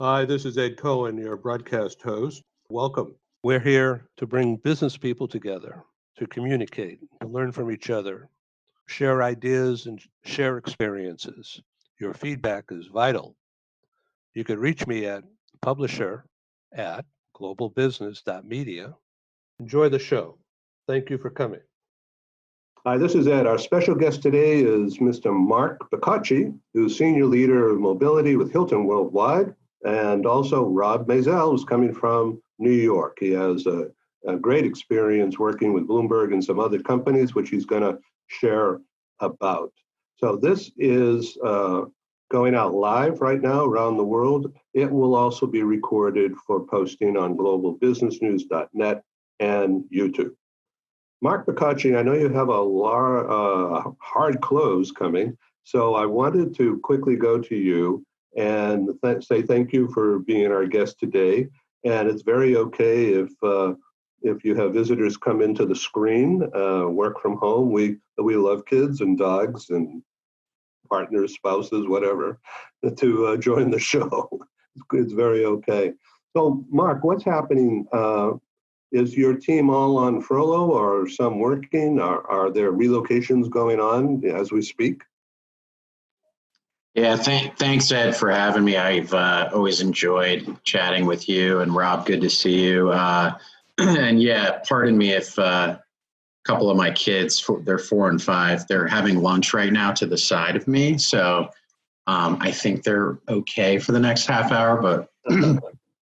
Hi, this is Ed Cohen, your broadcast host. Welcome. We're here to bring business people together, to communicate, to learn from each other, share ideas, and share experiences. Your feedback is vital. You can reach me at publisher@globalbusiness.media. Enjoy the show. Thank you for coming. Hi, this is Ed. Our special guest today is Mr. Mark Bicocchi, who's Senior Leader of Mobility with Hilton Worldwide, and also Rob Maisel, who's coming from New York. He has a great experience working with Bloomberg and some other companies, which he's going to share about. So this is going out live right now around the world. It will also be recorded for posting on globalbusinessnews.net and YouTube. Mark Bicocchi, I know you have a hard close coming, so I wanted to quickly go to you and say thank you for being our guest today. And it's very okay if you have visitors come into the screen, work from home. We love kids and dogs and partners, spouses, whatever, to join the show. It's very okay. So, Mark, what's happening? Is your team all on furlough or some working? Are there relocations going on as we speak? Yeah, thanks, Ed, for having me. I've always enjoyed chatting with you, and Rob, good to see you. And yeah, pardon me if a couple of my kids, they're 4 and 5, they're having lunch right now to the side of me. So I think they're okay for the next half hour, but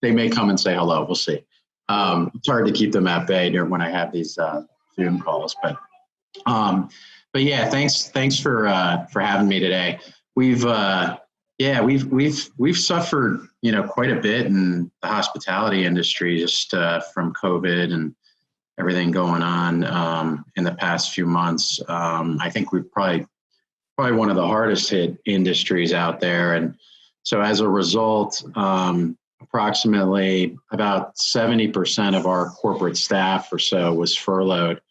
they may come and say hello. We'll see. It's hard to keep them at bay when I have these Zoom calls, but yeah, thanks for having me today. We've suffered, quite a bit in the hospitality industry just from COVID and everything going on in the past few months. I think we've probably one of the hardest hit industries out there, and so as a result, approximately about 70% of our corporate staff or so was furloughed.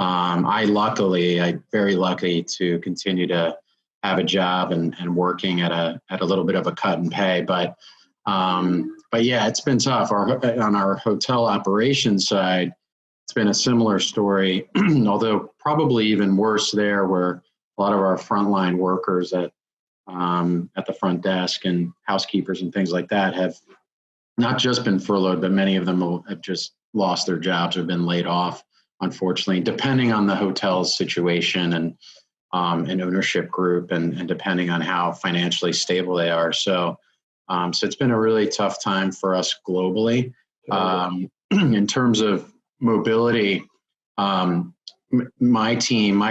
I'm very lucky to continue to have a job and working at a little bit of a cut in pay, but yeah, it's been tough. On our hotel operations side, it's been a similar story, although probably even worse there, where a lot of our frontline workers at the front desk and housekeepers and things like that have not just been furloughed, but many of them have just lost their jobs or been laid off, unfortunately, depending on the hotel's situation and ownership group and depending on how financially stable they are. So it's been a really tough time for us globally. In terms of mobility, my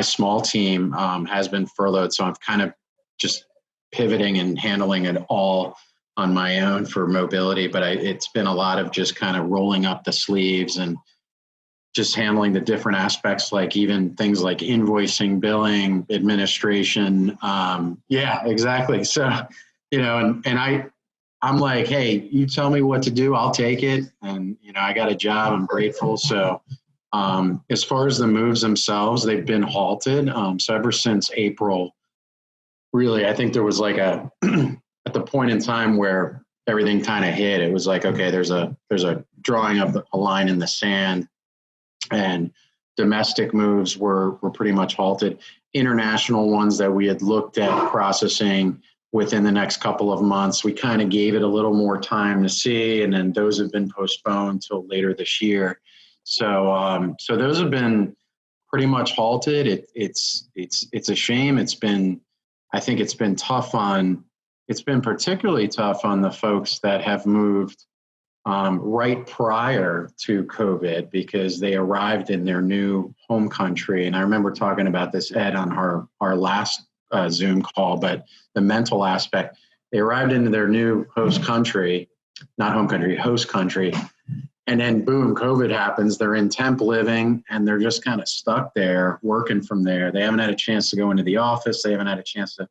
small team has been furloughed, so I'm kind of just pivoting and handling it all on my own for mobility, but it's been a lot of just kind of rolling up the sleeves and just handling the different aspects, like even things like invoicing, billing, administration. Yeah, exactly. So, and I'm like, hey, you tell me what to do, I'll take it. And, I got a job, I'm grateful. So as far as the moves themselves, they've been halted. So ever since April, really, I think there was like at the point in time where everything kind of hit, it was like, okay, there's a drawing of a line in the sand, and domestic moves were pretty much halted. International ones that we had looked at processing within the next couple of months, we kind of gave it a little more time to see, and then those have been postponed till later this year. So those have been pretty much halted. It's a shame. I think it's been particularly tough on the folks that have moved right prior to COVID, because they arrived in their new home country. And I remember talking about this, Ed, on our last Zoom call, but the mental aspect, they arrived into their new host country, not home country, host country. And then boom, COVID happens. They're in temp living and they're just kind of stuck there working from there. They haven't had a chance to go into the office. They haven't had a chance to.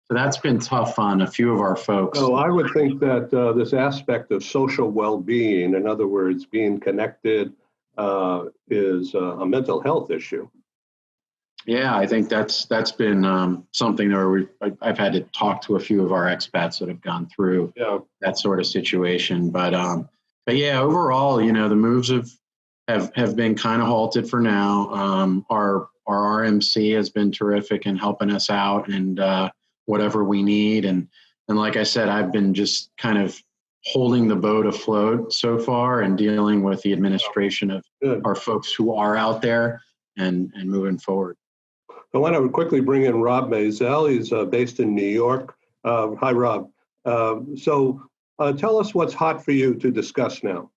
So that's been tough on a few of our folks. So I would think that this aspect of social well-being, in other words, being connected, is a mental health issue. Yeah, I think that's been something where I've had to talk to a few of our expats that have gone through that sort of situation. But yeah, overall, the moves have been kind of halted for now. Our RMC has been terrific in helping us out and whatever we need. And like I said, I've been just kind of holding the boat afloat so far and dealing with the administration of our folks who are out there and moving forward. I want to quickly bring in Rob Maisel. He's based in New York. Hi, Rob. So tell us what's hot for you to discuss now.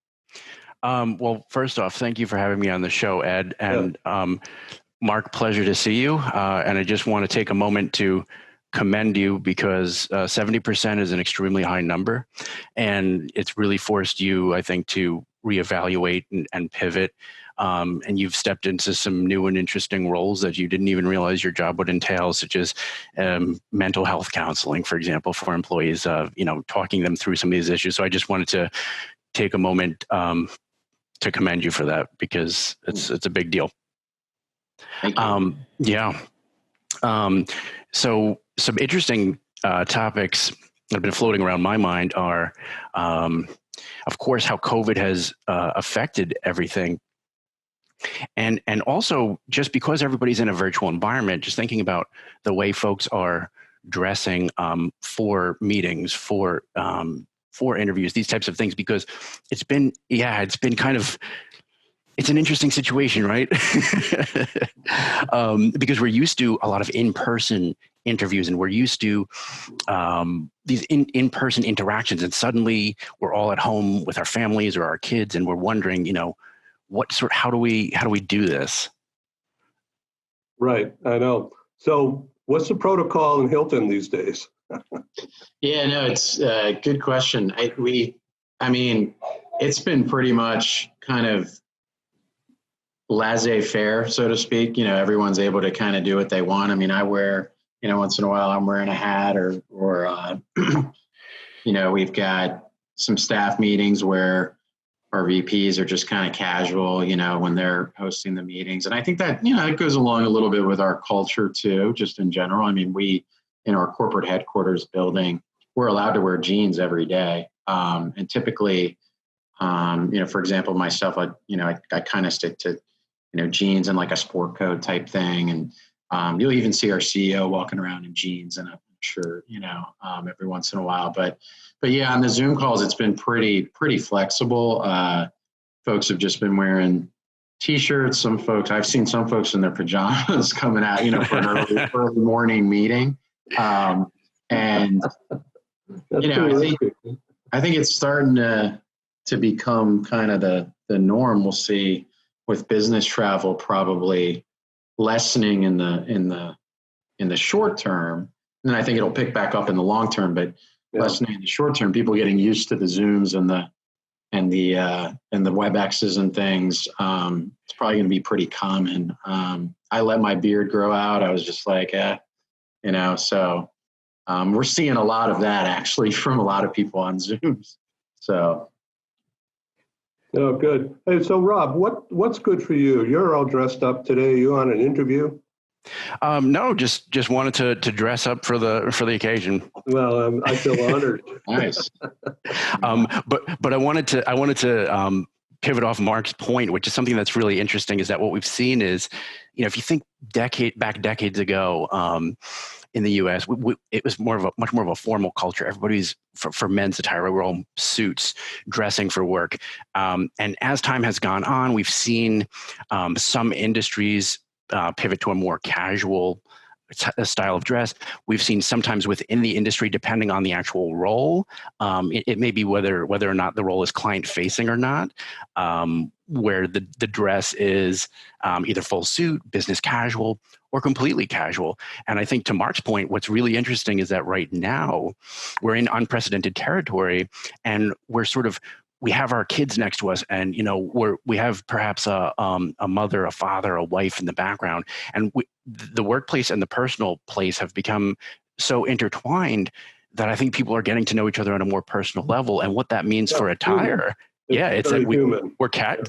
Well, first off, thank you for having me on the show, Ed. And Mark, pleasure to see you. And I just want to take a moment to commend you because 70% is an extremely high number. And it's really forced you, I think, to reevaluate and pivot. And you've stepped into some new and interesting roles that you didn't even realize your job would entail, such as mental health counseling, for example, for employees, talking them through some of these issues. So I just wanted to take a moment to commend you for that because it's a big deal. Thank you. So some interesting topics that have been floating around my mind are, of course, how COVID has affected everything. And also just because everybody's in a virtual environment, just thinking about the way folks are dressing for meetings, for interviews, these types of things, because it's been kind of, it's an interesting situation, right? Because we're used to a lot of in-person interviews and we're used to these in-person interactions, and suddenly we're all at home with our families or our kids and we're wondering, how do we do this? Right, I know. So what's the protocol in Hilton these days? Yeah, no, it's a good question. I mean, it's been pretty much kind of laissez-faire, so to speak. Everyone's able to kind of do what they want. I mean, I wear, once in a while I'm wearing a hat or we've got some staff meetings where our VPs are just kind of casual, when they're hosting the meetings. And I think that, it goes along a little bit with our culture too, just in general. I mean, we, in our corporate headquarters building, we're allowed to wear jeans every day. And typically, for example, myself, I kind of stick to, jeans and like a sport coat type thing. And you'll even see our CEO walking around in jeans and a shirt, every once in a while. But yeah, on the Zoom calls, it's been pretty flexible. Folks have just been wearing T-shirts. I've seen some folks in their pajamas coming out, for an early morning meeting. And I think it's starting to become kind of the norm. We'll see with business travel probably lessening in the short term. And I think it'll pick back up in the long term, but lessening in the short term, people getting used to the Zooms and the WebExes and things. It's probably going to be pretty common. I let my beard grow out. I was just like, so we're seeing a lot of that actually from a lot of people on Zooms. So. Oh, good. Hey, so Rob, what's good for you? You're all dressed up today. You on an interview? No, just wanted to dress up for the occasion. Well, I feel honored. Nice. But I wanted to pivot off Mark's point, which is something that's really interesting, is that what we've seen is, if you think decades ago, in the U.S., it was much more of a formal culture. Everybody's for men's attire, we're all suits, dressing for work. And as time has gone on, we've seen some industries pivot to a more casual style of dress. We've seen sometimes within the industry, depending on the actual role, it may be whether or not the role is client facing or not, where the dress is either full suit, business casual, or completely casual. And I think to Mark's point, what's really interesting is that right now we're in unprecedented territory, and we have our kids next to us, and we have perhaps a mother, a father, a wife in the background, and the workplace and the personal place have become so intertwined that I think people are getting to know each other on a more personal level. And what that means for attire, it's that we're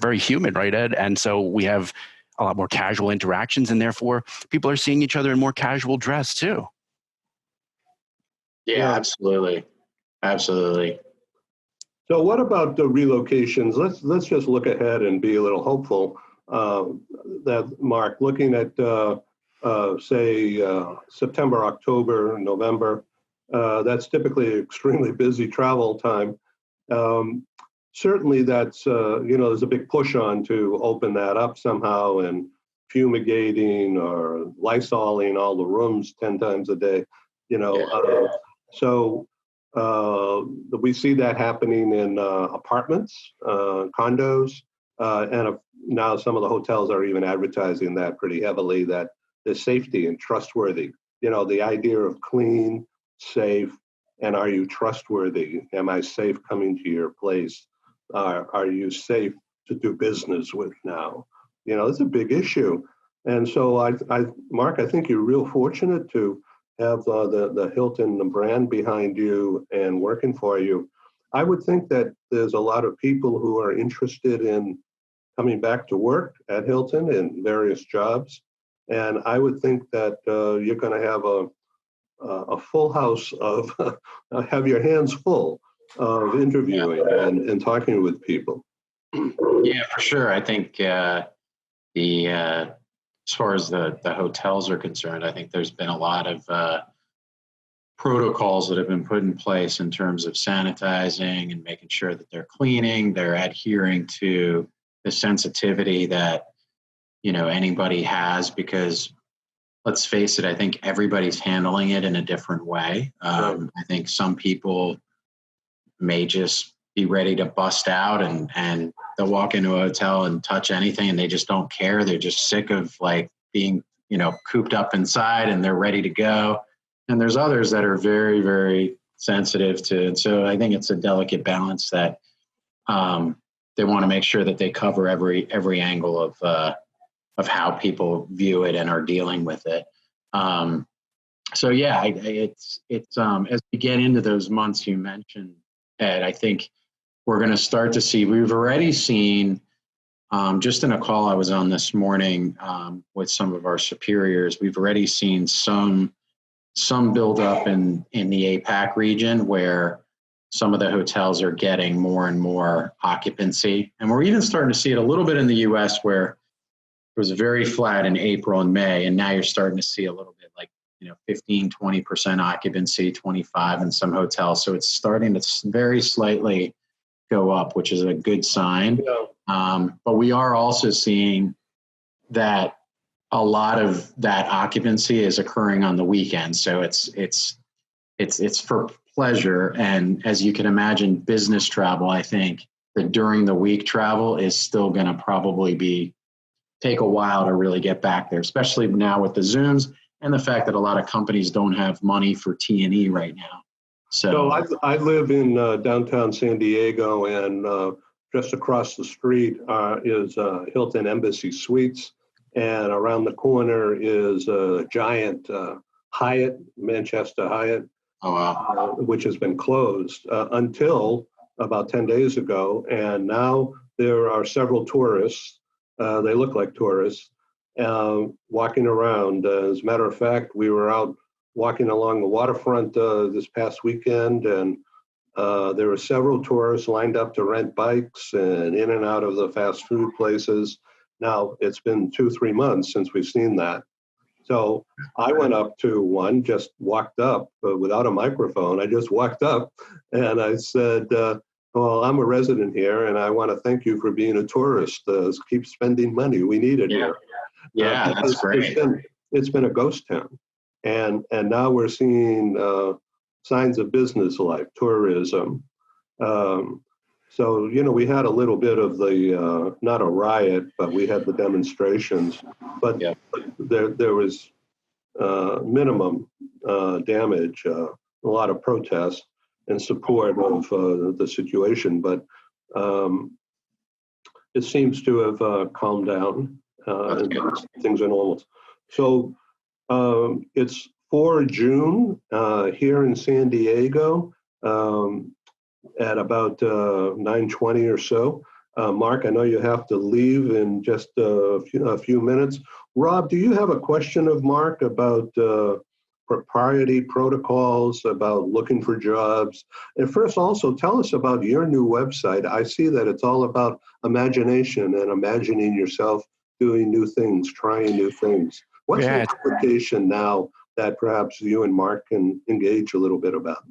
very human, right, Ed? And so we have a lot more casual interactions, and therefore people are seeing each other in more casual dress too. Yeah, absolutely. Absolutely. So what about the relocations? Let's just look ahead and be a little hopeful. That Mark, looking at say September, October, November, that's typically extremely busy travel time. Certainly, that's there's a big push on to open that up somehow, and fumigating or lysoling all the rooms 10 times a day. So we see that happening in apartments, condos, and now some of the hotels are even advertising that pretty heavily, that the safety and trustworthy. The idea of clean, safe, and are you trustworthy? Am I safe coming to your place? Are you safe to do business with now? It's a big issue. And so Mark, I think you're real fortunate to have the Hilton brand behind you and working for you. I would think that there's a lot of people who are interested in coming back to work at Hilton in various jobs. And I would think that you're going to have a full house of, have your hands full of interviewing and talking with people. Yeah, for sure. I think as far as the hotels are concerned, I think there's been a lot of protocols that have been put in place in terms of sanitizing and making sure that they're cleaning, they're adhering to the sensitivity that, anybody has, because let's face it, I think everybody's handling it in a different way. I think some people may just be ready to bust out and they'll walk into a hotel and touch anything and they just don't care. They're just sick of being, cooped up inside, and they're ready to go. And there's others that are very, very sensitive to it. So I think it's a delicate balance that they want to make sure that they cover every angle of how people view it and are dealing with it. So yeah, it's as we get into those months you mentioned, Ed, I think we're going to start to see. We've already seen, just in a call I was on this morning with some of our superiors, we've already seen some buildup in the APAC region where some of the hotels are getting more and more occupancy. And we're even starting to see it a little bit in the US, where it was very flat in April and May. And now you're starting to see a little bit 15, 20% occupancy, 25 in some hotels. So it's starting to very slightly go up, which is a good sign. Yeah. But we are also seeing that a lot of that occupancy is occurring on the weekend. So it's for pleasure. And as you can imagine, business travel, I think that during the week travel is still going to probably take a while to really get back there, especially now with the Zooms and the fact that a lot of companies don't have money for T&E right now. So I live in downtown San Diego, and just across the street is Hilton Embassy Suites. And around the corner is a giant Hyatt, Manchester Hyatt, which has been closed until about 10 days ago. And now there are several tourists, they look like tourists, walking around. As a matter of fact, we were out walking along the waterfront this past weekend, and there were several tourists lined up to rent bikes and in and out of the fast food places. Now, it's been 2-3 months since we've seen that. So I went up to one, just walked up without a microphone. I just walked up and I said, well, I'm a resident here and I want to thank you for being a tourist. Keep spending money. We need it here. Yeah, that's great. It's been a ghost town. And now we're seeing signs of business life, tourism. So, we had a little bit of the, not a riot, but we had the demonstrations. But there was minimum damage, a lot of protest in support of the situation. But it seems to have calmed down and things are normal. So it's for June here in San Diego. At about 9:20 or so. Mark, I know you have to leave in just a few minutes. Rob, do you have a question of Mark about propriety protocols, about looking for jobs? And first, also tell us about your new website. I see that it's all about imagination and imagining yourself doing new things, trying new things. What's the application now that perhaps you and Mark can engage a little bit about?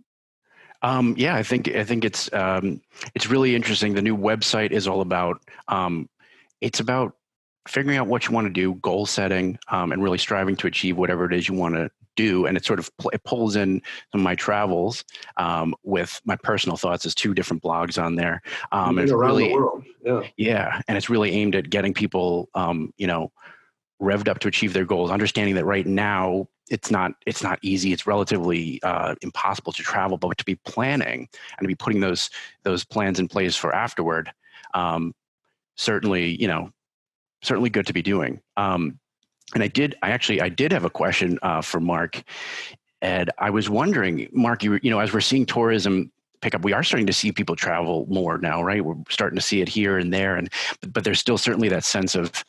Yeah, I think it's really interesting. The new website is all about it's about figuring out what you want to do, goal setting, and really striving to achieve whatever it is you want to do. And it sort of it pulls in some of my travels with my personal thoughts. There's 2 different blogs on there. And it's around the world, yeah, and it's really aimed at getting people, revved up to achieve their goals. Understanding that right now it's not easy. It's relatively impossible to travel, but to be planning and to be putting those plans in place for afterward, certainly good to be doing. And I did have a question for Mark, and I was wondering, Mark, as we're seeing tourism pick up, we are starting to see people travel more now, right? We're starting to see it here and there, but there's still certainly that sense of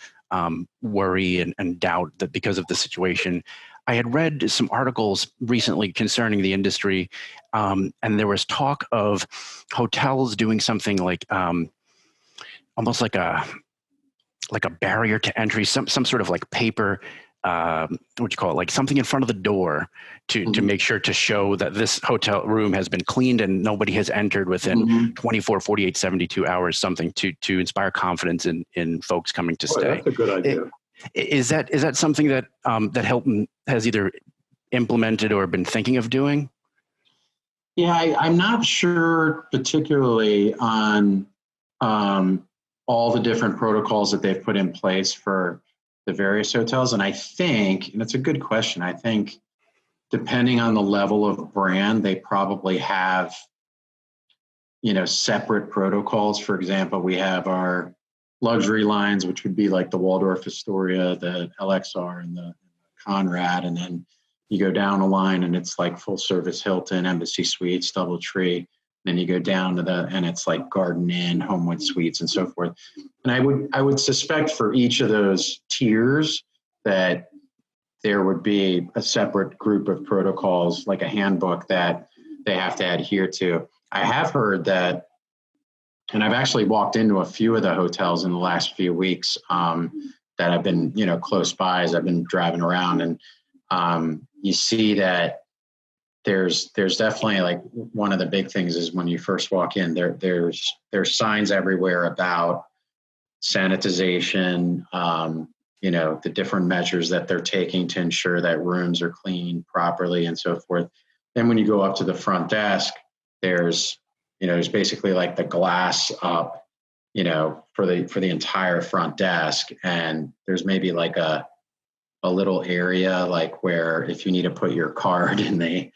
worry and doubt that because of the situation. I had read some articles recently concerning the industry, and there was talk of hotels doing something like almost like a barrier to entry, some sort of like paper, what do you call it, like something in front of the door to make sure to show that this hotel room has been cleaned and nobody has entered within 24, 48, 72 hours, something to inspire confidence in folks coming to stay. That's a good idea. Is that something that that Hilton has either implemented or been thinking of doing? Yeah, I'm not sure particularly on all the different protocols that they've put in place for the various hotels. And I think, and it's a good question, I think depending on the level of brand, they probably have, separate protocols. For example, we have our luxury lines, which would be like the Waldorf Astoria, the LXR, and the Conrad. And then you go down a line and it's like full service Hilton, Embassy Suites, DoubleTree. Then you go down to and it's like Garden Inn, Homewood Suites, and so forth. And I would suspect for each of those tiers that there would be a separate group of protocols, like a handbook that they have to adhere to. I have heard that, and I've actually walked into a few of the hotels in the last few weeks that have been, close by as I've been driving around, and you see that there's definitely, like, one of the big things is when you first walk in, there's signs everywhere about sanitization, the different measures that they're taking to ensure that rooms are cleaned properly and so forth. Then when you go up to the front desk, there's basically like the glass up, for the entire front desk. And there's maybe like a little area, like where if you need to put your card and they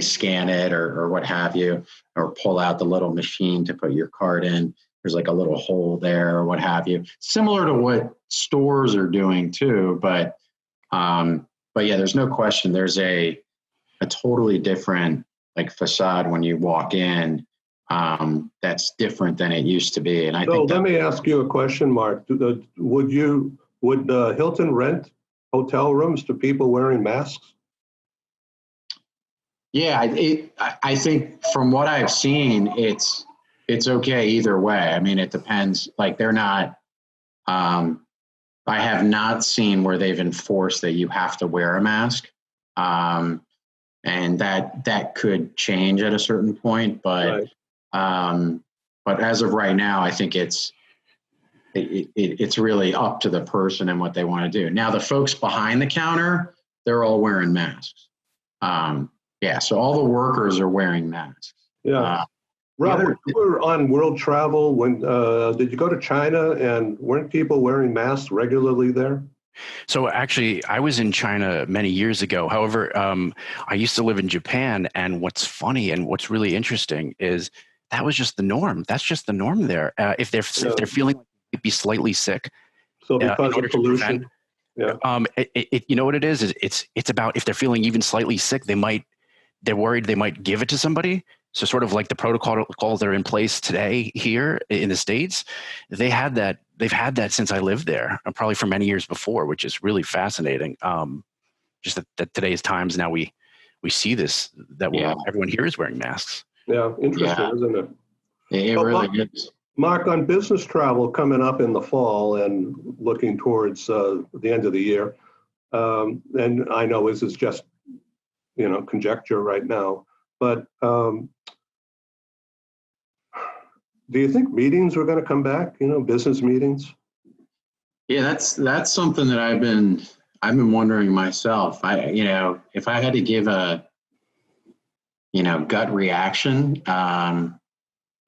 scan it or what have you, or pull out the little machine to put your card in, there's like a little hole there or what have you, similar to what stores are doing too. But yeah, there's no question. There's a totally different like facade when you walk in. That's different than it used to be. And I think let me ask you a question, Mark. Would Hilton rent hotel rooms to people wearing masks? Yeah, I think from what I've seen, it's okay either way. I mean, it depends. Like, they're not, I have not seen where they've enforced that you have to wear a mask. And that could change at a certain point, but as of right now, I think it's really up to the person and what they want to do. Now, the folks behind the counter, they're all wearing masks. So all the workers are wearing masks. Yeah. Robert, you were on world travel. When did you go to China, and weren't people wearing masks regularly there? So actually, I was in China many years ago. However, I used to live in Japan, and what's funny and what's really interesting is that was just the norm. That's just the norm there. If they're feeling like they might be slightly sick, so because of pollution, you know what it is? It's about if they're feeling even slightly sick, they're worried they might give it to somebody, So sort of like the protocols that are in place today here in the States, they've had that since I lived there, and probably for many years before, which is really fascinating. Just that today's times now we see this, that everyone here is wearing masks. Yeah, interesting, isn't it? It really is. Mark, on business travel coming up in the fall and looking towards the end of the year, and I know this is just, conjecture right now, but do you think meetings are going to come back, business meetings? Yeah, that's something that I've been wondering myself. If I had to give a, gut reaction,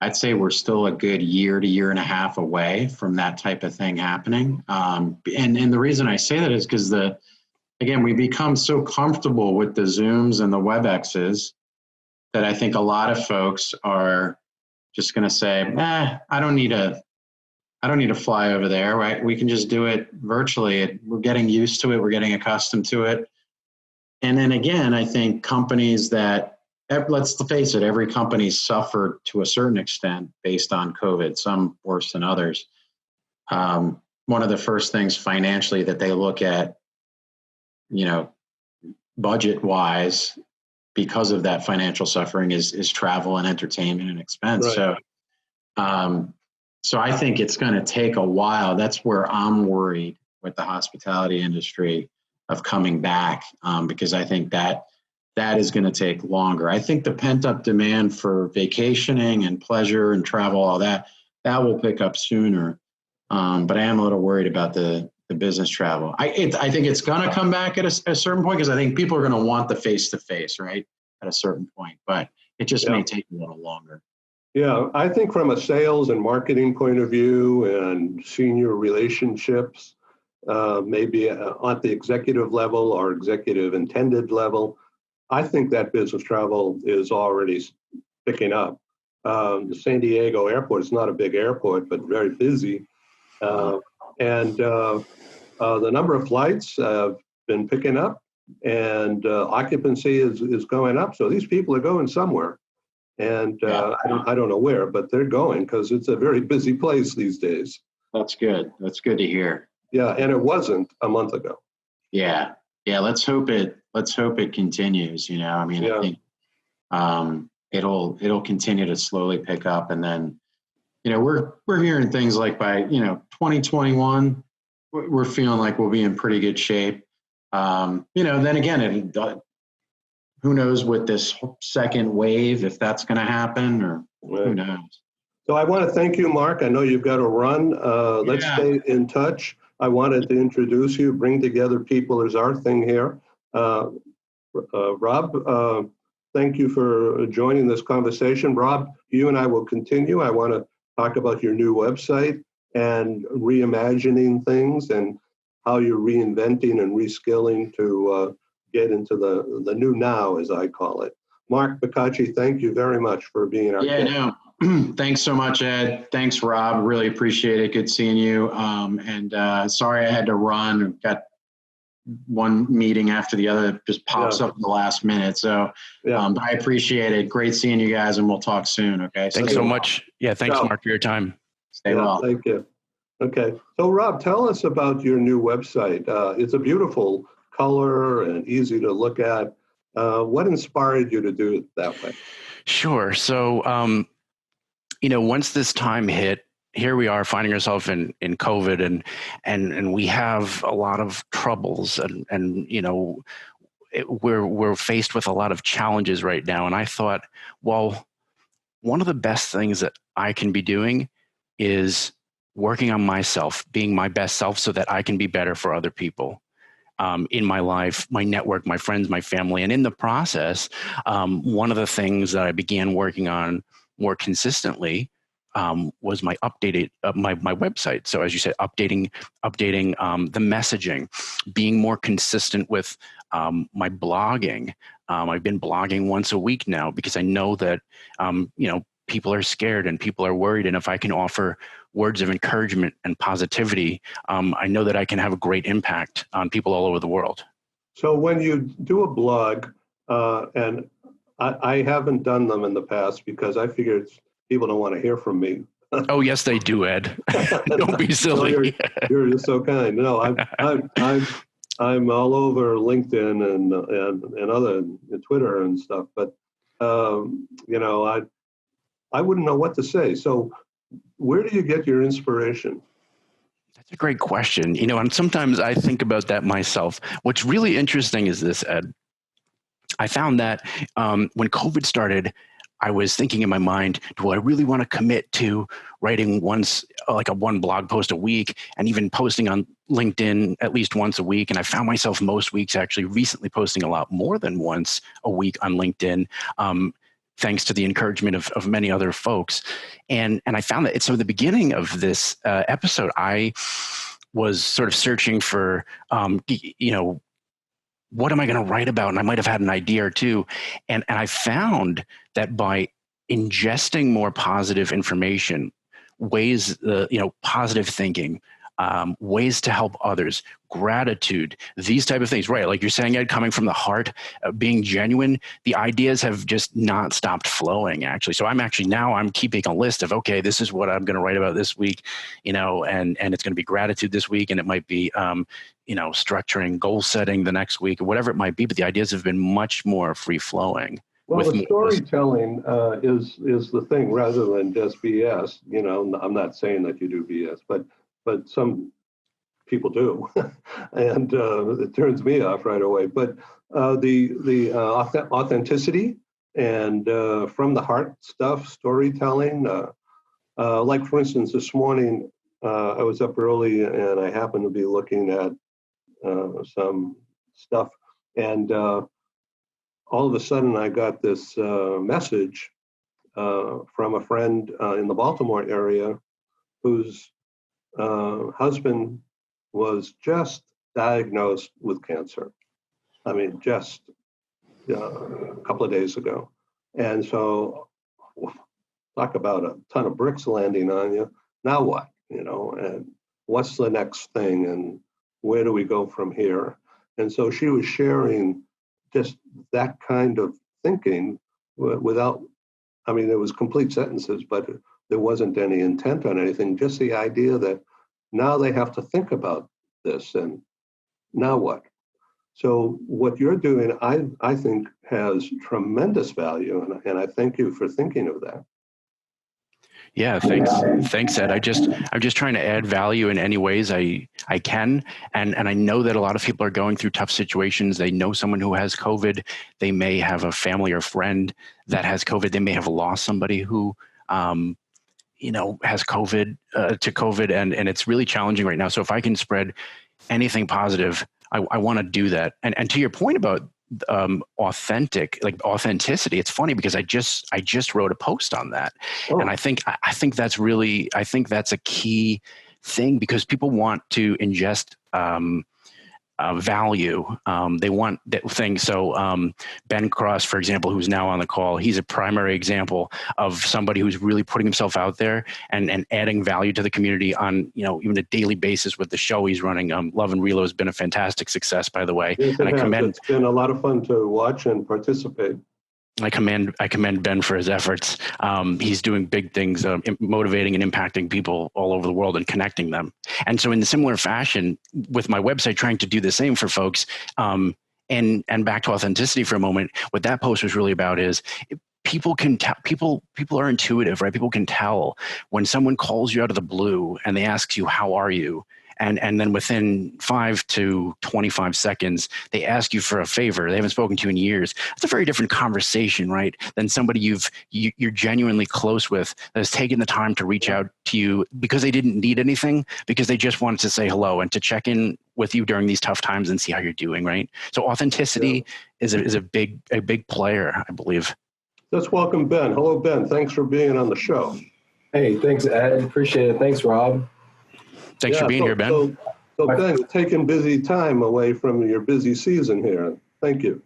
I'd say we're still a good year to year and a half away from that type of thing happening. And the reason I say that is because we become so comfortable with the Zooms and the WebExes that I think a lot of folks are just going to say, I don't need to fly over there, right? We can just do it virtually. We're getting used to it. We're getting accustomed to it. And then again, I think companies that, let's face it, every company suffered to a certain extent based on COVID, some worse than others. One of the first things financially that they look at, budget-wise, because of that financial suffering is travel and entertainment and expense. Right. So I think it's going to take a while. That's where I'm worried with the hospitality industry of coming back, because I think that is going to take longer. I think the pent-up demand for vacationing and pleasure and travel, all that will pick up sooner. But I am a little worried about the business travel. I think it's going to come back at a certain point, because I think people are going to want the face-to-face, right, at a certain point. But it just may take a little longer. Yeah, I think from a sales and marketing point of view and senior relationships, maybe at the executive level or executive intended level, I think that business travel is already picking up. The San Diego airport is not a big airport, but very busy. And the number of flights have been picking up, and occupancy is going up. So these people are going somewhere. And I don't know where, but they're going because it's a very busy place these days. That's good. That's good to hear. Yeah, and it wasn't a month ago. Yeah. Let's hope it continues. I think it'll continue to slowly pick up, and then we're hearing things like by 2021 we're feeling like we'll be in pretty good shape. Then again, who knows with this second wave, if that's going to happen, or who knows. So I want to thank you, Mark. I know you've got to run. Let's stay in touch. I wanted to introduce you, bring together people is our thing here. Rob, thank you for joining this conversation. Rob, you and I will continue. I want to talk about your new website and reimagining things and how you're reinventing and reskilling to get into the new now, as I call it. Mark Bicocchi, thank you very much for being our guest. Thanks so much, Ed. Thanks, Rob. Really appreciate it. Good seeing you. And sorry I had to run. I've got one meeting after the other just pops up in the last minute. So but I appreciate it. Great seeing you guys, and we'll talk soon. Okay. Thanks so much. Yeah. Thanks, Mark, for your time. Stay well. Thank you. Okay. So Rob, tell us about your new website. It's a beautiful color and easy to look at. What inspired you to do it that way? Sure. So, once this time hit, here we are finding ourselves in COVID, and we have a lot of troubles, and we're faced with a lot of challenges right now. And I thought, well, one of the best things that I can be doing is working on myself, being my best self, so that I can be better for other people in my life, my network, my friends, my family. And in the process, one of the things that I began working on more consistently was my updated my website. So as you said, updating the messaging, being more consistent with my blogging. I've been blogging once a week now because I know that people are scared and people are worried, and if I can offer words of encouragement and positivity, I know that I can have a great impact on people all over the world. So when you do a blog, and I haven't done them in the past because I figured people don't want to hear from me. Oh, yes, they do, Ed. Don't be silly. No, you're so kind. No, I'm all over LinkedIn and other and Twitter and stuff, but I wouldn't know what to say. So where do you get your inspiration? That's a great question. And sometimes I think about that myself. What's really interesting is this, Ed. I found that when COVID started, I was thinking in my mind, do I really want to commit to writing one blog post a week and even posting on LinkedIn at least once a week? And I found myself most weeks actually recently posting a lot more than once a week on LinkedIn, thanks to the encouragement of many other folks. And I found that so at the beginning of this episode, I was sort of searching for, what am I going to write about? And I might have had an idea or two. And I found that by ingesting more positive information, ways, positive thinking, ways to help others, gratitude, these type of things, right? Like you're saying, Ed, coming from the heart, being genuine, the ideas have just not stopped flowing, actually. So I'm keeping a list of, okay, this is what I'm going to write about this week, and it's going to be gratitude this week. And it might be, structuring, goal setting the next week, or whatever it might be. But the ideas have been much more free flowing. Well, the storytelling is the thing rather than just BS. I'm not saying that you do BS, but some people do, and it turns me off right away. But the authenticity and from the heart stuff, storytelling. Like for instance, this morning I was up early and I happened to be looking at some stuff, and all of a sudden I got this message from a friend in the Baltimore area whose husband was just diagnosed with cancer. I mean, just a couple of days ago. And so talk about a ton of bricks landing on you. Now what? And what's the next thing? And where do we go from here? And so she was sharing just that kind of thinking without, there was complete sentences, but there wasn't any intent on anything, just the idea that now they have to think about this and now what? So what you're doing, I think has tremendous value, and I thank you for thinking of that. Yeah, thanks, Ed. I'm just trying to add value in any ways I can, and I know that a lot of people are going through tough situations. They know someone who has COVID. They may have a family or friend that has COVID. They may have lost somebody who, has COVID to COVID, and it's really challenging right now. So if I can spread anything positive, I want to do that. And to your point about authenticity, it's funny because I just wrote a post on that. Oh. And I think that's a key thing because people want to ingest value. They want that thing. So Ben Cross, for example, who's now on the call, he's a primary example of somebody who's really putting himself out there and adding value to the community on, even a daily basis with the show he's running. Love and Reload has been a fantastic success, by the way. Yes, it's been a lot of fun to watch and participate. I commend Ben for his efforts. He's doing big things, motivating and impacting people all over the world and connecting them. And so in a similar fashion with my website, trying to do the same for folks, and back to authenticity for a moment, what that post was really about is people can tell, people are intuitive, right? People can tell when someone calls you out of the blue and they ask you, how are you? And then within 5 to 25 seconds, they ask you for a favor. They haven't spoken to you in years. It's a very different conversation, right? Than somebody you're genuinely close with that has taken the time to reach out to you because they didn't need anything, because they just wanted to say hello and to check in with you during these tough times and see how you're doing, right? So authenticity is a big player, I believe. Let's welcome Ben. Hello, Ben. Thanks for being on the show. Hey, thanks, Ed. Appreciate it. Thanks, Rob. Thanks for being here, Ben. So Ben, taking busy time away from your busy season here. Thank you.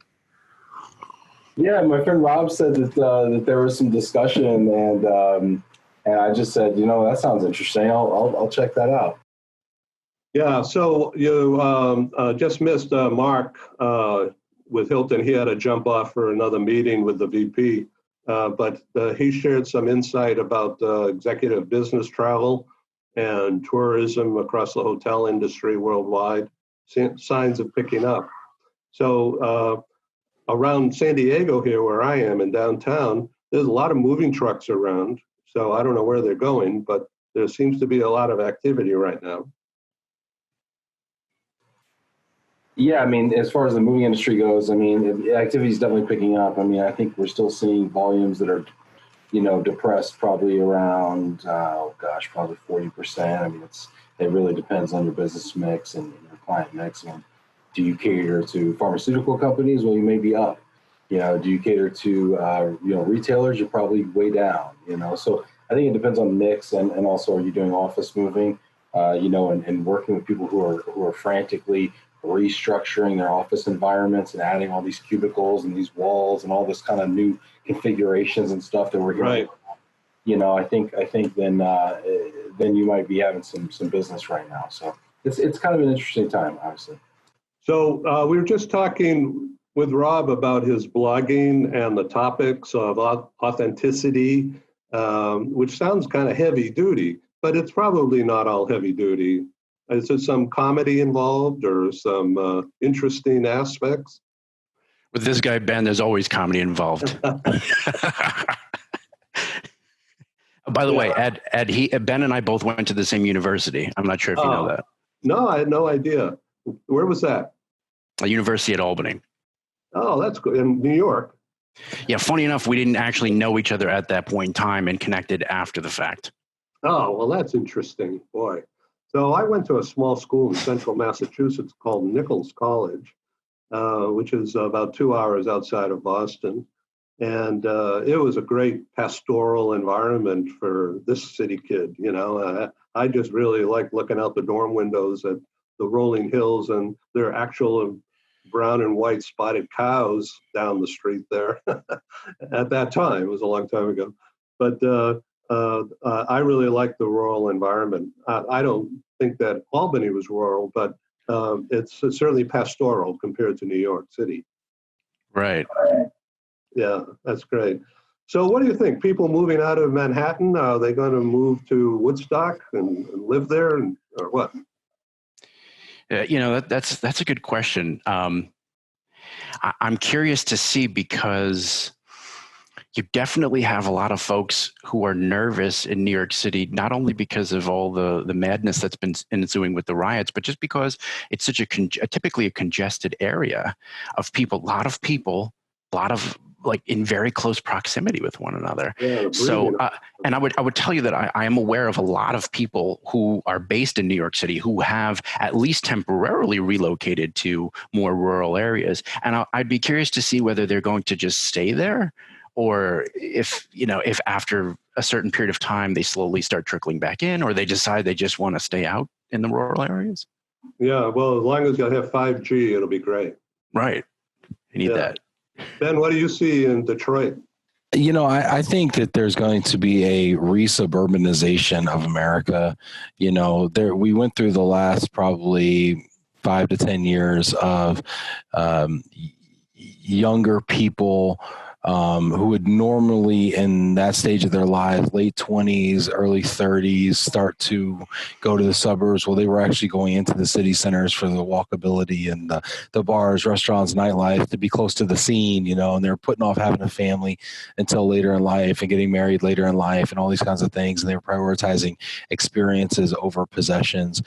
Yeah, my friend Rob said that there was some discussion, and I just said, that sounds interesting. I'll check that out. Yeah. So you just missed Mark with Hilton. He had to jump off for another meeting with the VP, but he shared some insight about executive business travel and tourism across the hotel industry worldwide. Signs of picking up. So around San Diego here, where I am in downtown, there's a lot of moving trucks around. So I don't know where they're going, but there seems to be a lot of activity right now. Yeah, I mean, as far as the moving industry goes, I mean, activity is definitely picking up. I mean, I think we're still seeing volumes that are, depressed probably around, probably 40%. I mean, it really depends on your business mix and your client mix. And do you cater to pharmaceutical companies? Well, you may be up. Do you cater to, retailers? You're probably way down, So I think it depends on the mix, and also, are you doing office moving, and working with people who are frantically restructuring their office environments and adding all these cubicles and these walls and all this kind of new configurations and stuff that we're hearing. Right. I think then you might be having some business right now. So it's kind of an interesting time, obviously. So we were just talking with Rob about his blogging and the topics of authenticity, which sounds kind of heavy duty, but it's probably not all heavy duty. Is there some comedy involved or some interesting aspects? With this guy, Ben, there's always comedy involved. By the way, Ed, Ben and I both went to the same university. I'm not sure if you know that. No, I had no idea. Where was that? A university at Albany. Oh, that's good. In New York. Yeah, funny enough, we didn't actually know each other at that point in time and connected after the fact. Oh, well, that's interesting. Boy. So I went to a small school in central Massachusetts called Nichols College, which is about 2 hours outside of Boston. And it was a great pastoral environment for this city kid. I just really liked looking out the dorm windows at the rolling hills and their actual brown and white spotted cows down the street there. At that time, it was a long time ago. But I really liked the rural environment. I don't think that Albany was rural, but it's certainly pastoral compared to New York City. Right. Yeah, that's great. So what do you think? People moving out of Manhattan, are they going to move to Woodstock and live there or what? That's a good question. I'm curious to see, because you definitely have a lot of folks who are nervous in New York City, not only because of all the madness that's been ensuing with the riots, but just because it's such typically a congested area of people, a lot of like in very close proximity with one another. Yeah, so, and I would tell you that I am aware of a lot of people who are based in New York City who have at least temporarily relocated to more rural areas. And I'd be curious to see whether they're going to just stay there, or if after a certain period of time they slowly start trickling back in, or they decide they just want to stay out in the rural areas. Yeah, well, as long as you have 5G, it'll be great. Right. You need that. Ben, what do you see in Detroit? I think that there's going to be a resuburbanization of America. We went through the last probably 5 to 10 years of younger people who would normally in that stage of their lives, late 20s, early 30s, start to go to the suburbs. Well, they were actually going into the city centers for the walkability and the bars, restaurants, nightlife, to be close to the scene, and they're putting off having a family until later in life and getting married later in life and all these kinds of things. And they were prioritizing experiences over possessions.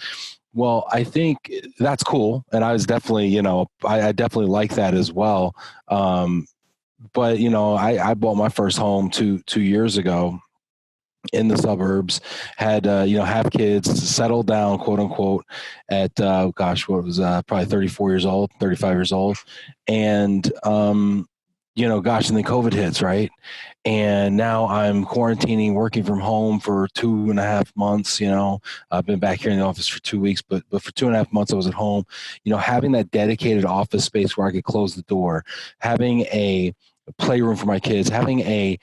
Well, I think that's cool. And I was definitely, I definitely like that as well. But, I bought my first home two years ago in the suburbs, had, have kids, settled down, quote unquote, at, probably 34 years old, 35 years old. And, and then COVID hits, right? And now I'm quarantining, working from home for 2.5 months. I've been back here in the office for 2 weeks, but for 2.5 months I was at home, having that dedicated office space where I could close the door, having a playroom for my kids, having a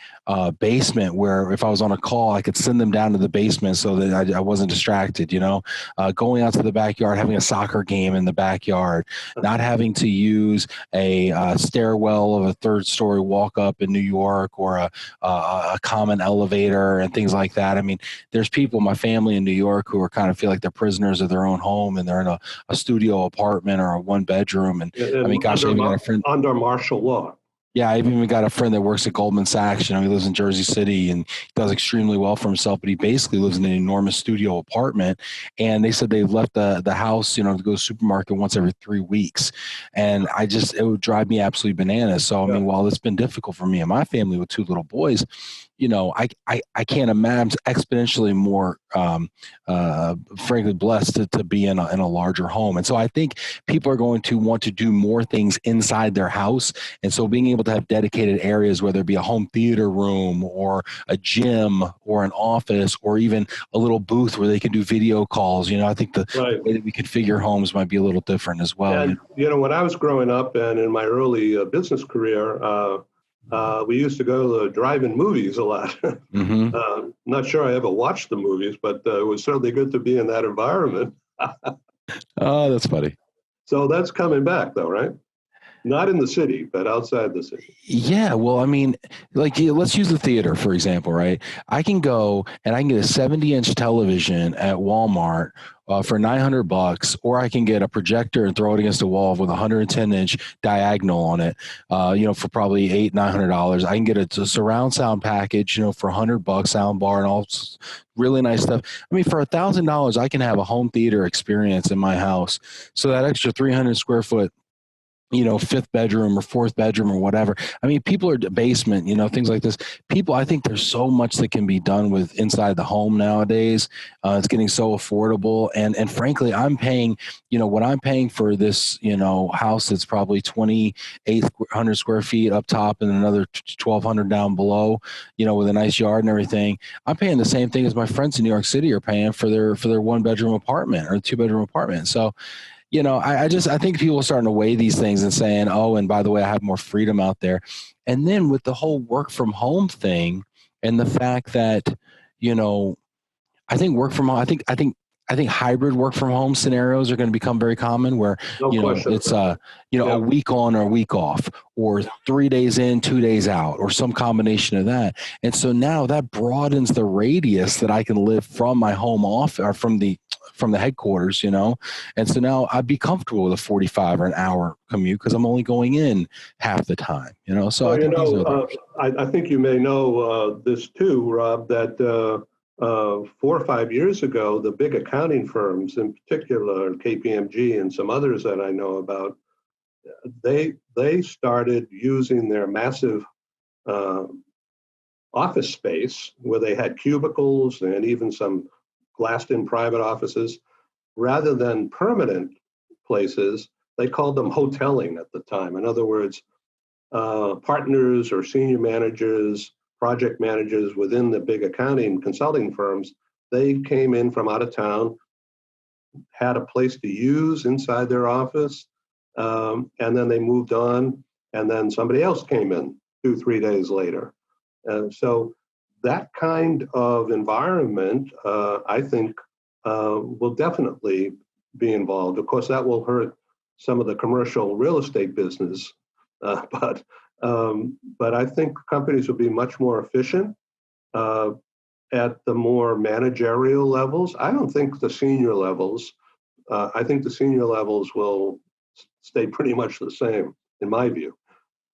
basement where if I was on a call, I could send them down to the basement so that I wasn't distracted, going out to the backyard, having a soccer game in the backyard, not having to use a stairwell of a third story walk up in New York or a common elevator and things like that. I mean, there's people, my family in New York, who are kind of feel like they're prisoners of their own home, and they're in a studio apartment or a one bedroom. And I mean, gosh, I even got a friend under martial law. Yeah, I've even got a friend that works at Goldman Sachs. He lives in Jersey City and does extremely well for himself, but he basically lives in an enormous studio apartment. And they said they've left the house, to go to the supermarket once every 3 weeks. And it would drive me absolutely bananas. So, I mean, while it's been difficult for me and my family with 2 little boys, I can't imagine exponentially more, frankly, blessed to be in a larger home. And so I think people are going to want to do more things inside their house. And so being able to have dedicated areas, whether it be a home theater room or a gym or an office or even a little booth where they can do video calls, I think the way that we configure homes might be a little different as well. And, when I was growing up and in my early business career, we used to go to drive-in movies a lot. Mm-hmm. Not sure I ever watched the movies, but it was certainly good to be in that environment. Oh, that's funny. So that's coming back, though, right? Not in the city, but outside the city. Yeah, well, I mean, let's use the theater, for example, right? I can go and I can get a 70-inch television at Walmart for $900, or I can get a projector and throw it against a wall with a 110-inch diagonal on it, for probably $800-900. I can get a surround sound package, for $100, sound bar and all really nice stuff. I mean, for $1,000, I can have a home theater experience in my house. So that extra 300 square foot, 5th bedroom or 4th bedroom or whatever. I mean, people are basement, things like this. I think there's so much that can be done with inside the home nowadays. It's getting so affordable. And frankly, I'm paying, what I'm paying for this, house that's probably 2,800 square feet up top and another 1,200 down below, with a nice yard and everything. I'm paying the same thing as my friends in New York City are paying for their 1-bedroom apartment or 2-bedroom apartment. So, I think people are starting to weigh these things and saying, oh, and by the way, I have more freedom out there. And then with the whole work from home thing and the fact that, I think work from home, I think hybrid work from home scenarios are going to become very common where, it's, a week on or a week off or 3 days in, 2 days out or some combination of that. And so now that broadens the radius that I can live from my home off or from the headquarters, and so now I'd be comfortable with a 45 or an hour commute because I'm only going in half the time, so I think I think you may know this too, Rob, that 4 or 5 years ago, the big accounting firms, in particular KPMG and some others that I know about, they started using their massive office space where they had cubicles and even some glassed-in private offices. Rather than permanent places, they called them hoteling at the time. In other words, partners or senior managers, project managers within the big accounting consulting firms, they came in from out of town, had a place to use inside their office, and then they moved on, and then somebody else came in 2-3 days later. And so that kind of environment, I think, will definitely be involved. Of course, that will hurt some of the commercial real estate business, but I think companies will be much more efficient at the more managerial levels. I don't think the senior levels. I think the senior levels will stay pretty much the same, in my view.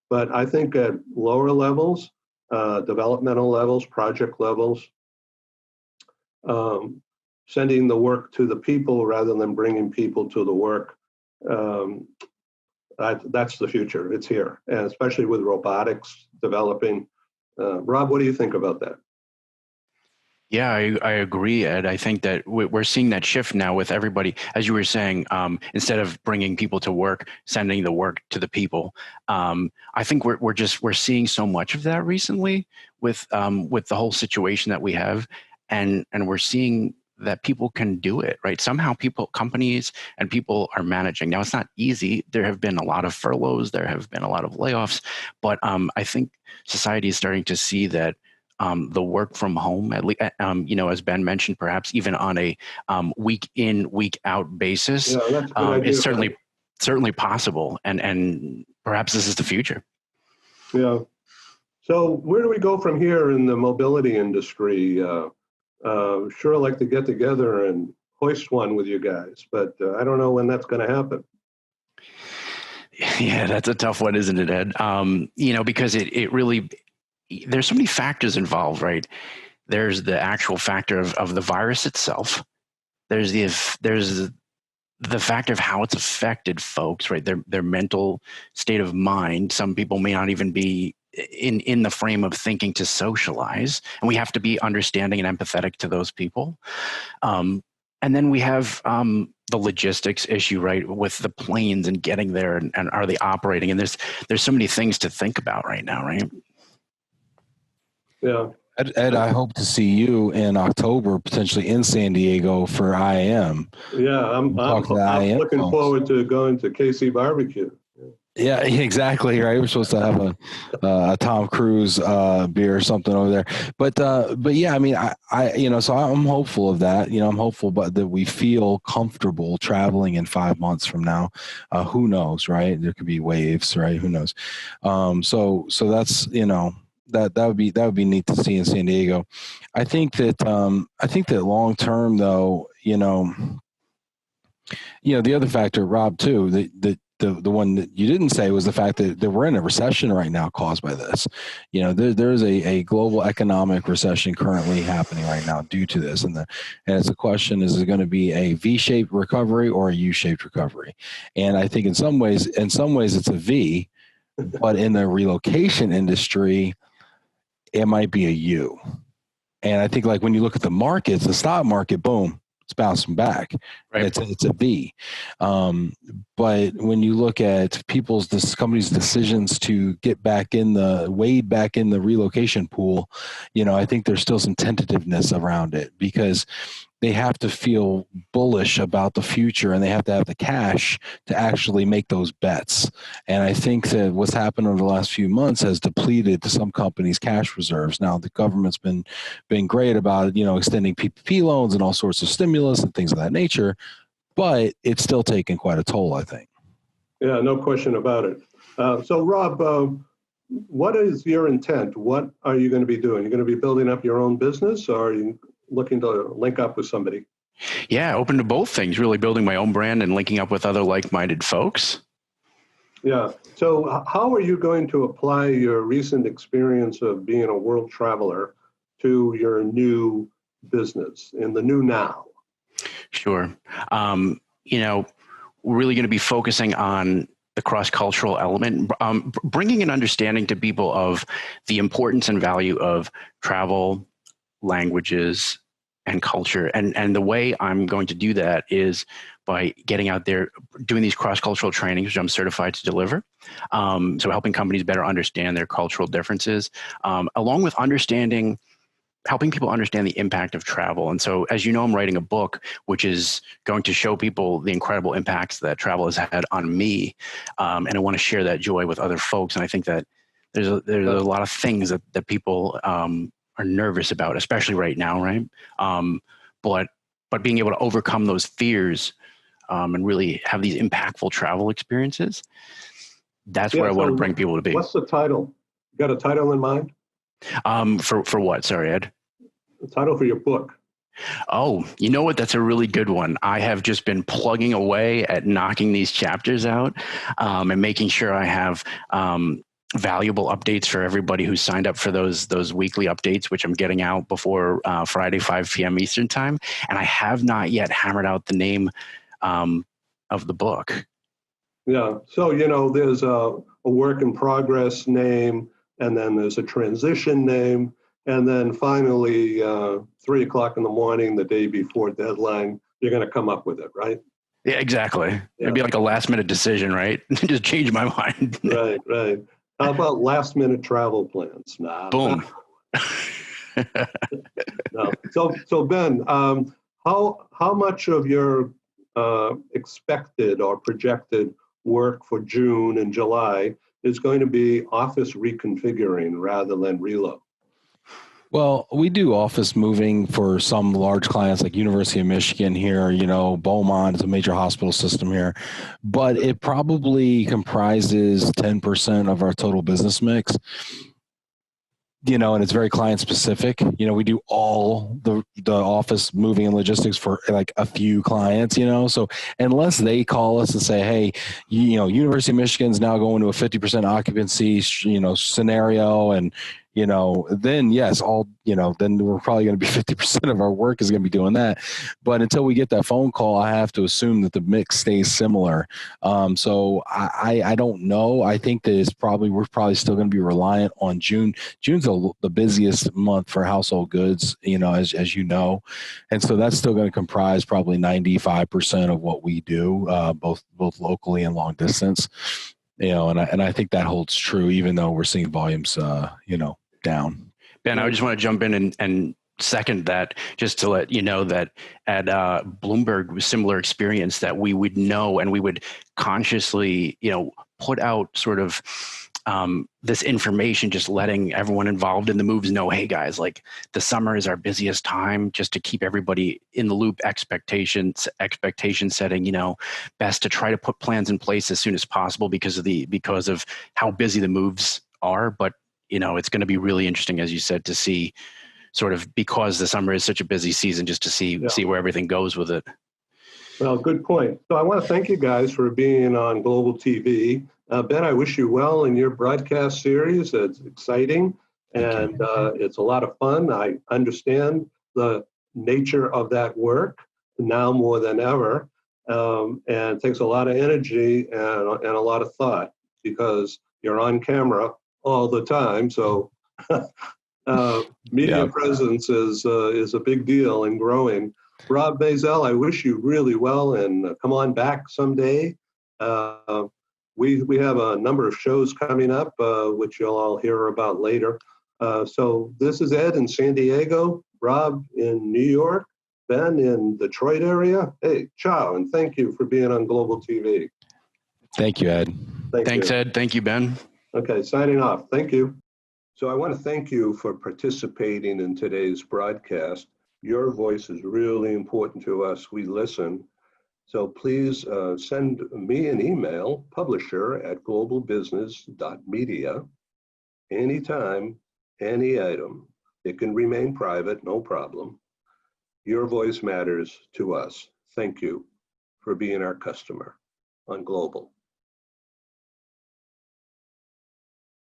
But I think at lower levels, developmental levels, project levels, sending the work to the people rather than bringing people to the work, that's the future. It's here, and especially with robotics developing. Rob, what do you think about that? Yeah, I agree, Ed. I think that we're seeing that shift now with everybody, as you were saying, instead of bringing people to work, sending the work to the people. I think we're seeing so much of that recently with the whole situation that we have, and we're seeing that people can do it, right? Somehow companies and people are managing. Now, it's not easy. There have been a lot of furloughs. There have been a lot of layoffs. But I think society is starting to see that the work from home, at least, as Ben mentioned, perhaps even on a week in, week out basis, that's a good idea, is certainly possible. And perhaps this is the future. Yeah. So where do we go from here in the mobility industry? Sure, I'd like to get together and hoist one with you guys, but I don't know when that's going to happen. Yeah, that's a tough one, isn't it, Ed? Because it really, there's so many factors involved, right? There's the actual factor of the virus itself. There's the factor of how it's affected folks, right? Their mental state of mind. Some people may not even be in the frame of thinking to socialize, and we have to be understanding and empathetic to those people. And then we have the logistics issue, right, with the planes and getting there, and are they operating? And there's so many things to think about right now, right? Yeah. Ed, I hope to see you in October, potentially in San Diego for IAM. Yeah, I'm looking forward to going to KC Barbecue. Yeah, exactly. Right. We're supposed to have a Tom Cruise beer or something over there. But yeah, I mean, so I'm hopeful of that. I'm hopeful, but that we feel comfortable traveling in 5 months from now. Who knows, right? There could be waves, right? Who knows? So that's, that would be neat to see in San Diego. I think that long term though, the other factor, Rob, too, the one that you didn't say was the fact that we're in a recession right now caused by this. There's a global economic recession currently happening right now due to this. And it's a question, is it going to be a V-shaped recovery or a U-shaped recovery? And I think in some ways it's a V, but in the relocation industry, it might be a U. And I think like when you look at the markets, the stock market, boom, it's bouncing back. Right. It's a V. But when you look at companies' decisions to wade back in the relocation pool, I think there's still some tentativeness around it because they have to feel bullish about the future and they have to have the cash to actually make those bets. And I think that what's happened over the last few months has depleted some companies' cash reserves. Now, the government's been great about, extending PPP loans and all sorts of stimulus and things of that nature, but it's still taken quite a toll, I think. Yeah, no question about it. So, Rob, what is your intent? What are you going to be doing? You're going to be building up your own business, or are you looking to link up with somebody? Yeah, open to both things, really building my own brand and linking up with other like-minded folks. Yeah. So how are you going to apply your recent experience of being a world traveler to your new business in the new now? Sure. We're really going to be focusing on the cross-cultural element, bringing an understanding to people of the importance and value of travel, languages, and culture. And the way I'm going to do that is by getting out there, doing these cross-cultural trainings, which I'm certified to deliver. So helping companies better understand their cultural differences, along with helping people understand the impact of travel. And so, as you know, I'm writing a book, which is going to show people the incredible impacts that travel has had on me. And I want to share that joy with other folks. And I think that there's a lot of things that people are nervous about, especially right now, right? But being able to overcome those fears and really have these impactful travel experiences, that's where I want to bring people to be. What's the title? You got a title in mind? For what? Sorry, Ed. The title for your book. Oh, you know what? That's a really good one. I have just been plugging away at knocking these chapters out and making sure I have valuable updates for everybody who signed up for those weekly updates, which I'm getting out before Friday, 5 p.m. Eastern time. And I have not yet hammered out the name of the book. Yeah. So, there's a work in progress name, and then there's a transition name. And then finally, 3 o'clock in the morning, the day before deadline, you're going to come up with it, right? Yeah, exactly. Yeah. It'd be like a last minute decision, right? Just change my mind. Right. How about last minute travel plans? Nah. Boom. No. So Ben, how much of your expected or projected work for June and July is going to be office reconfiguring rather than reload? Well, we do office moving for some large clients like University of Michigan here, Beaumont is a major hospital system here, but it probably comprises 10% of our total business mix. And it's very client specific. We do all the office moving and logistics for like a few clients, so unless they call us and say, hey, University of Michigan's now going to a 50% occupancy, scenario. And, then yes, then we're probably going to be 50% of our work is going to be doing that. But until we get that phone call, I have to assume that the mix stays similar. So I don't know. I think that we're probably still going to be reliant on June. June's the busiest month for household goods, as you know. And so that's still going to comprise probably 95% of what we do, both locally and long distance. And I think that holds true, even though we're seeing volumes, down. Ben, I just want to jump in and second that, just to let you know that at Bloomberg was similar experience, that we would know and we would consciously, put out sort of this information, just letting everyone involved in the moves know, hey guys, like the summer is our busiest time, just to keep everybody in the loop, expectation setting, best to try to put plans in place as soon as possible because of how busy the moves are. But it's going to be really interesting, as you said, to see sort of, because the summer is such a busy season, just to see where everything goes with it. Well, good point. So I want to thank you guys for being on Global TV. Ben, I wish you well in your broadcast series. It's exciting and it's a lot of fun. I understand the nature of that work now more than ever. And it takes a lot of energy and a lot of thought because you're on camera all the time. So media presence is a big deal and growing. Rob Maisel, I wish you really well and come on back someday. We have a number of shows coming up, which you'll all hear about later. So this is Ed in San Diego, Rob in New York, Ben in Detroit area. Hey, ciao, and thank you for being on Global TV. Thank you, Ed. Thanks, Ed. Thank you, Ben. Okay, signing off. Thank you. So I want to thank you for participating in today's broadcast. Your voice is really important to us. We listen. So please send me an email, publisher@globalbusiness.media, anytime, any item. It can remain private, no problem. Your voice matters to us. Thank you for being our customer on Global.